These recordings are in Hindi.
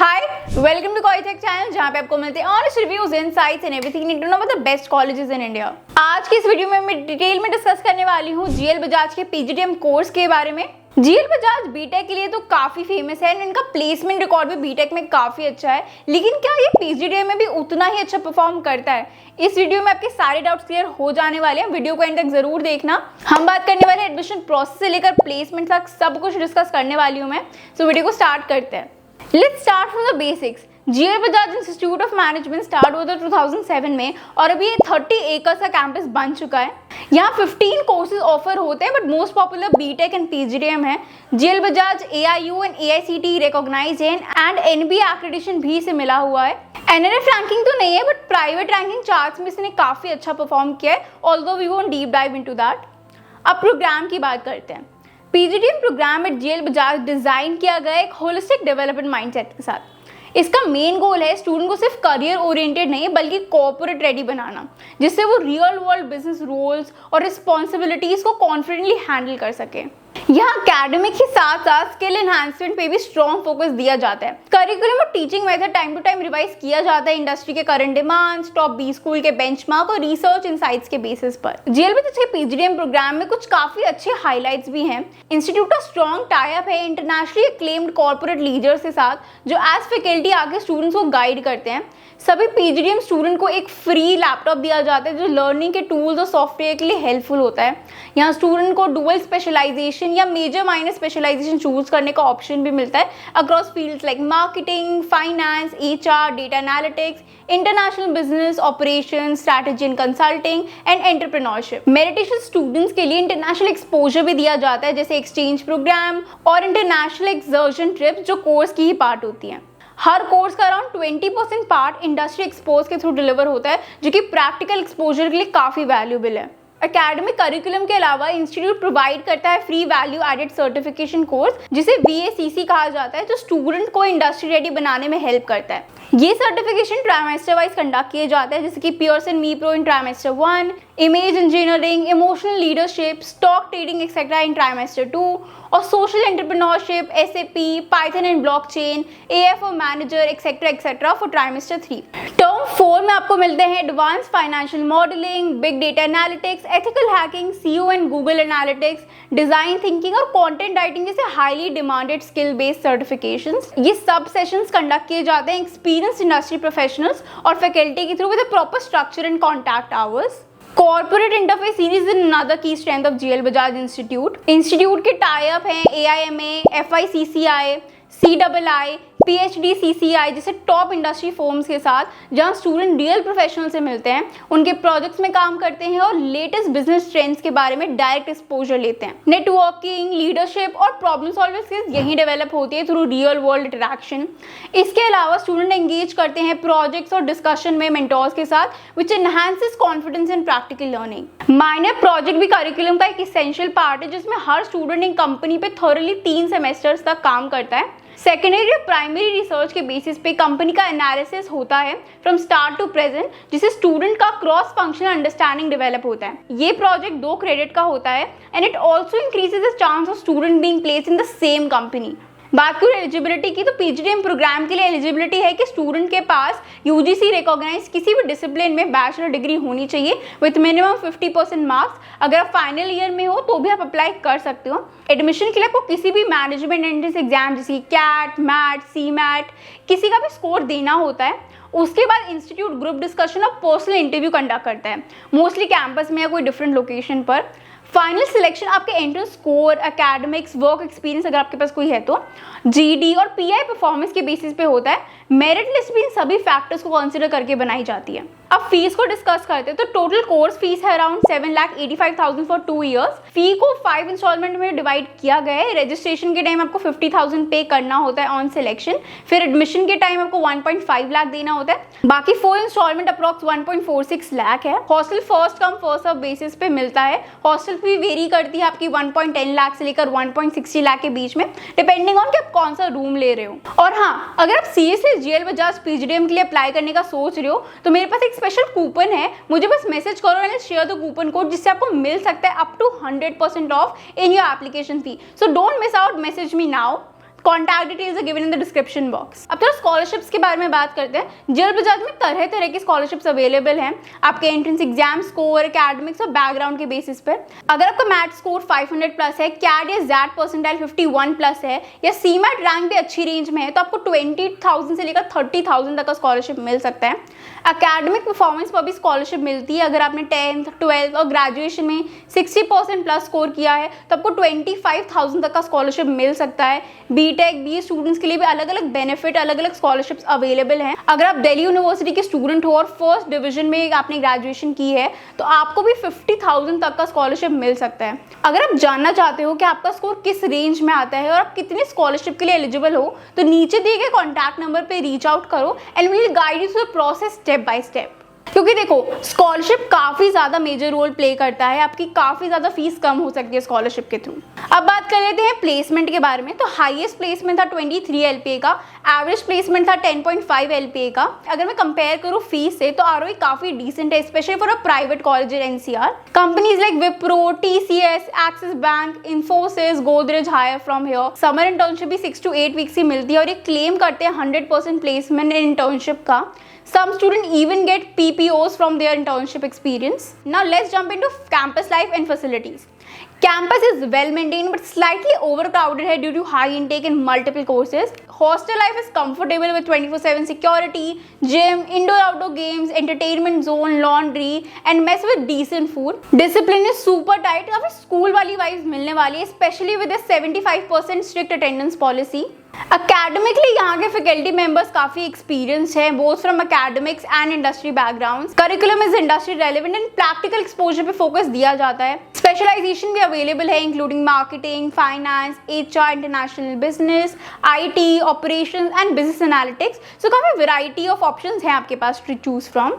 Hi, welcome to college channel जहाँ पे आपको मिलते हैं honest reviews, insights and everything need to know about the best colleges in India. आज की इस वीडियो में मैं डिटेल में डिस्कस करने वाली हूँ जीएल बजाज के पीजीडीएम कोर्स के बारे में। जीएल बजाज बीटेक के लिए तो काफी फेमस है एंड इनका प्लेसमेंट रिकॉर्ड भी बीटेक में काफी अच्छा है, लेकिन क्या ये पीजीडीएम में भी उतना ही अच्छा परफॉर्म करता है? इस वीडियो में आपके सारे डाउट्स क्लियर हो जाने वाले हैं, वीडियो को एंड तक जरूर देखना। हम बात करने वाले एडमिशन प्रोसेस से लेकर प्लेसमेंट तक सब कुछ डिस्कस करने वाली हूँ मैं। सो वीडियो को स्टार्ट करते हैं। Let's start from the basics. GL Bajaj institute of management start हुआ था 2007 में और अभी ये 30 एकड़ का कैंपस बन चुका है। यहाँ 15 कोर्सेज ऑफर होते हैं, but most popular BTech and PGDM है। जीएल बजाज AIU एंड AICTE रिकॉग्नाइज्ड है एंड NBA एक्रेडिटेशन भी से मिला हुआ है। NRF रैंकिंग तो नहीं है, बट प्राइवेट रैंकिंग चार्ट्स में इसने काफी अच्छा परफॉर्म किया है, although we won't deep dive into that. अब प्रोग्राम की बात करते हैं। PGDM program at GL Bajaj design किया गया एक होलिस्टिक डेवलपमेंट माइंडसेट के साथ। इसका मेन गोल है स्टूडेंट को सिर्फ करियर ओरिएंटेड नहीं बल्कि कॉर्पोरेट रेडी बनाना, जिससे वो रियल वर्ल्ड बिजनेस रोल्स और रिस्पॉन्सिबिलिटीज को कॉन्फिडेंटली हैंडल कर सके। यहाँ एकेडमिक के साथ साथ स्किल एनहांसमेंट पे भी स्ट्रॉन्ग फोकस दिया जाता है। करिकुलम और teaching method time to time revise किया जाता है इंडस्ट्री के करंट डिमांड्स, टॉप 20 स्कूल के बेंचमार्क और रिसर्च इनसाइट्स के बेसिस पर। जीएल बजाज के पीजीडीएम प्रोग्राम में कुछ काफी अच्छे हाइलाइट्स भी हैं। इंस्टीट्यूट का स्ट्रॉन्ग टाई अप है इंटरनेशनली एक्लेम्ड कॉर्पोरेट लीडर्स के साथ, जो एज फैकल्टी आगे स्टूडेंट्स को गाइड करते हैं। सभी पीजीडीएम स्टूडेंट को एक फ्री लैपटॉप दिया जाता है जो लर्निंग के टूल्स और सॉफ्टवेयर के लिए हेल्पफुल होता है। यहाँ स्टूडेंट को डुअल स्पेशलाइजेशन या मेजर माइनर स्पेशलाइजेशन चूज करने का ऑप्शन भी मिलता है across fields like marketing, finance, HR, data analytics, international business operation, strategy and consulting and entrepreneurship. मेरिटेशन स्टूडेंट्स के लिए इंटरनेशनल एक्सपोजर भी दिया जाता है, जैसे एक्सचेंज प्रोग्राम और इंटरनेशनल एक्सर्जन ट्रिप्स जो कोर्स की ही पार्ट होती हैं। हर कोर्स का अराउंड 20% पार्ट इंडस्ट्री एक्सपोज के थ्रू डिलीवर होता है, जो कि प्रैक्टिकल एक्सपोजर के लिए काफी वैल्यूएबल है। एकेडमिक करिकुलम के अलावा इंस्टीट्यूट प्रोवाइड करता है free value added certification course, जिसे VACC कहा जाता है, जो स्टूडेंट को इंडस्ट्री रेडी बनाने में हेल्प करता है। ये सर्टिफिकेशन ट्राइमेस्टर वाइज कंडक्ट किए जाते हैं, जैसे कि Pearson me pro in trimester 1, image engineering, emotional leadership, stock trading etcetera in trimester 2 और social entrepreneurship, SAP, Python and blockchain, AFO manager etcetera for trimester 3। Term 4 में आपको मिलते हैं advance financial modelling, big data analytics, ethical hacking, CO and Google analytics, design thinking और कंटेंट राइटिंग जैसे highly demanded skill based certifications. ये सब सेशंस कंडक्ट किए जाते हैं एक्सपीरियंस्ड इंडस्ट्री प्रोफेशनल्स और फैकल्टी के through with a proper structure and contact hours. Corporate interface series is another key strength of GL Bajaj institute. Institute के टाई अप हैं AIMA, FICCI, CII, PhD-CCI जैसे टॉप इंडस्ट्री फर्म्स के साथ, जहां स्टूडेंट रियल प्रोफेशनल से मिलते हैं, उनके प्रोजेक्ट्स में काम करते हैं और लेटेस्ट बिजनेस ट्रेंड्स के बारे में डायरेक्ट एक्सपोजर लेते हैं। नेटवर्किंग, लीडरशिप और प्रॉब्लम सॉल्विंग स्किल्स यही डेवलप होती है थ्रू रियल वर्ल्ड इंटरैक्शन। इसके अलावा स्टूडेंट एंगेज करते हैं प्रोजेक्ट्स और डिस्कशन में मेंटोर्स के साथ, which enhances confidence in practical learning. Minor project भी करिकुलम का एक इसेंशियल पार्ट है, जिसमें हर स्टूडेंट एक कंपनी पे थॉरली 3 सेमेस्टर्स तक काम करता है। सेकेंडरी और प्राइमरी रिसर्च के बेसिस पे कंपनी का एनालिसिस होता है फ्रॉम स्टार्ट टू प्रेजेंट, जिससे स्टूडेंट का क्रॉस फंक्शनल अंडरस्टैंडिंग डेवलप होता है। ये प्रोजेक्ट 2 क्रेडिट का होता है and it also increases the chance of student being placed in the same company. बात करूँ एलिजिबिलिटी की, तो पीजीडीएम प्रोग्राम के लिए एलिजिबिलिटी है कि स्टूडेंट के पास UGC रिकॉग्नाइज किसी भी डिसिप्लिन में बैचलर डिग्री होनी चाहिए विथ मिनिमम 50% मार्क्स। अगर आप फाइनल ईयर में हो तो भी आप अप्लाई कर सकते हो। एडमिशन के लिए आपको किसी भी मैनेजमेंट एंट्रेंस एग्जाम जैसे CAT, MAT, CMAT किसी का भी स्कोर देना होता है। उसके बाद इंस्टीट्यूट ग्रुप डिस्कशन और पर्सनल इंटरव्यू कंडक्ट करता है, मोस्टली कैंपस में या कोई डिफरेंट लोकेशन पर। फाइनल सिलेक्शन आपके entrance score, academics, work experience अगर आपके पास कोई है तो, GD और PI परफॉर्मेंस के बेसिस पे होता है। मेरिट लिस्ट भी इन सभी फैक्टर्स को कंसीडर करके बनाई जाती है। अब फीस को डिस्कस करते हैं, तो टोटल कोर्स फीस है अराउंड 7,85,000 फॉर 2 इयर्स। फी को 5 इंस्टॉलमेंट में डिवाइड किया गया है। रजिस्ट्रेशन के टाइम आपको 50,000 पे करना होता है ऑन सिलेक्शन, फिर एडमिशन के टाइम आपको 1.5 लाख देना होता है, बाकी 4 इंस्टॉलमेंट अप्रॉक्स 1.46 लाख है। Hostel first come first serve basis पे मिलता है। हॉस्टल फी वेरी करती है आपकी 1.10 लाख से लेकर 1.60 लाख के बीच में, डिपेंडिंग ऑन कि आप कौन सा रूम ले रहे हो। और हाँ, अगर आप सीरियसली जीएल बजाज पीजीडीएम के लिए अप्लाई करने का सोच रहे हो तो मेरे पास एक स्पेशल कूपन है, मुझे बस मैसेज करो and share the coupon code, जिससे आपको मिल सकता है up to 100% off in your application fee. So don't miss out, message me now. Contact details are given in the description box. अब थोड़ा स्कॉलरशिप्स के बारे में बात करते हैं। जेएल बजाज में तरह तरह की स्कॉलरशिप्स अवेलेबल हैं आपके एंट्रेंस एग्जाम स्कोर, एकेडमिक्स और बैकग्राउंड के बेसिस पर। अगर आपका मैथ स्कोर 500 प्लस है, कैट या जैट परसेंटाइल 51 प्लस है या सीमैट रैंक भी अच्छी रेंज में है तो आपको 20,000 से लेकर 30,000 तक का स्कॉलरशिप मिल सकता है। एकेडमिक परफॉर्मेंस पर भी स्कॉलरशिप मिलती है। अगर आपने 10th, 12th और ग्रेजुएशन में 60% प्लस स्कोर किया है तो आपको 25,000 तक का स्कॉलरशिप मिल सकता है। बीटेक, बीए स्टूडेंट्स के लिए भी अलग अलग बेनिफिट, अलग अलग स्कॉलरशिप्स अवेलेबल हैं। अगर आप दिल्ली यूनिवर्सिटी के स्टूडेंट हो और फर्स्ट डिवीजन में आपने ग्रेजुएशन की है तो आपको भी 50,000 तक का स्कॉलरशिप मिल सकता है। अगर आप जानना चाहते हो कि आपका स्कोर किस रेंज में आता है और आप कितनी स्कॉलरशिप के लिए एलिजिबल हो तो नीचे दिए गए कॉन्टैक्ट नंबर पे रीच आउट करो and we will guide you through the process step by step. क्योंकि देखो स्कॉलरशिप काफी ज्यादा मेजर रोल प्ले करता है, आपकी काफी ज्यादा फीस कम हो सकती है स्कॉलरशिप के थ्रू। अब बात कर लेते हैं प्लेसमेंट के बारे में। तो हाईएस्ट प्लेसमेंट था 23 LPA का, एवरेज प्लेसमेंट था 10.5 LPA का। अगर मैं कंपेयर करूँ फीस से तो आरओई काफी डिसेंट है, specially for a private college in NCR. Companies like Wipro, TCS, Axis bank, Infosys, Godrej hire from here. Summer internship भी 6 to 8 वीक्स ही मिलती है और ये क्लेम करते हैं 100% प्लेसमेंट इन इंटर्नशिप का। Some students even get PPOs from their internship experience. Now let's jump into campus life and facilities. Campus is well maintained but slightly overcrowded है due to high intake in multiple courses. Hostel life is comfortable with 24/7 security, gym, indoor-outdoor games, entertainment zone, laundry, and mess with decent food. Discipline is super tight. काफी स्कूल वाली वाइब्स मिलने वाली है, especially with a 75% strict attendance policy. Academically यहाँ के फैकल्टी मेंबर्स काफी एक्सपीरियंस हैं both from academics and industry backgrounds. Curriculum is industry relevant and practical exposure पे फोकस दिया जाता है। स्पेशलाइजेशन भी अवेलेबल है including marketing, finance, HR, international business, IT, operations and business analytics. So काफी वैरायटी ऑफ ऑप्शंस हैं आपके पास to choose from.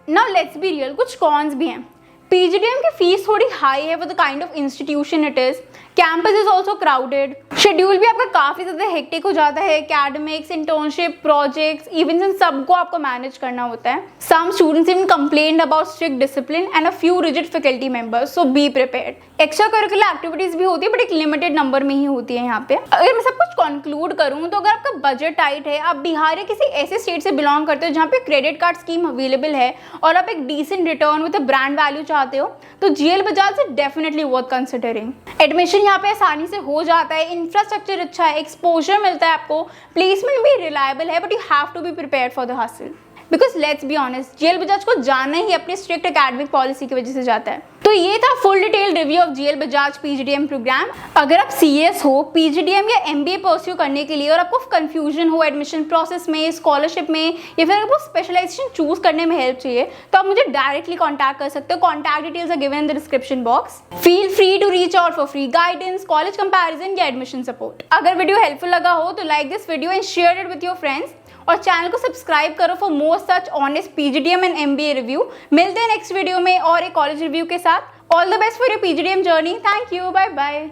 Now let's be real, कुछ कॉन्स भी हैं। PGDM की फीस थोड़ी हाई है for the kind of institution it is. Campus is also crowded. Schedule भी आपका काफी ज्यादा हेक्टिक हो जाता है। एकेडमिक्स, इंटर्नशिप, प्रोजेक्ट्स, इवेंट्स इन सबको आपको मैनेज करना होता है। Some students even complained about strict discipline and a few rigid faculty members, so be prepared. Extra curricular activities भी होती है बट एक लिमिटेड नंबर में ही होती है यहाँ पे। अगर मैं सब कुछ कंक्लूड करूँ तो अगर आपका बजट टाइट है, आप बिहार या किसी ऐसे स्टेट से बिलोंग करते हो जहाँ पे क्रेडिट कार्ड स्कीम अवेलेबल है और आप एक decent return with brand value चाहते हो तो GL Bajaj is definitely worth considering. Admission यहाँ पे आसानी से हो जाता है, इंफ्रास्ट्रक्चर अच्छा है, एक्सपोजर मिलता है आपको, प्लेसमेंट भी रिलायबल है but you have to be prepared for the hustle. Because let's be honest, GL Bajaj को जाना ही अपनी स्ट्रिक्ट एकेडमिक पॉलिसी की वजह से जाता है। तो ये था full detail review of GL Bajaj PGDM program. अगर आप CS हो, PGDM या MBA परस्यू करने के लिए और आपको कंफ्यूजन हो एडमिशन प्रोसेस में, स्कॉलरशिप में या फिर आपको स्पेशलाइजेशन चूज करने में हेल्प चाहिए तो आप मुझे डायरेक्टली कॉन्टैक्ट कर सकते हो। Contact details are given in the description box. Feel free to reach out for free guidance, college comparison या एडमिशन सपोर्ट। अगर वीडियो हेल्पफुल लगा हो तो like this video and share it with your friends और चैनल को सब्सक्राइब करो for more such honest PGDM and MBA review. मिलते हैं नेक्स्ट वीडियो में और एक कॉलेज रिव्यू के साथ। All the best for your PGDM journey. Thank you, bye bye.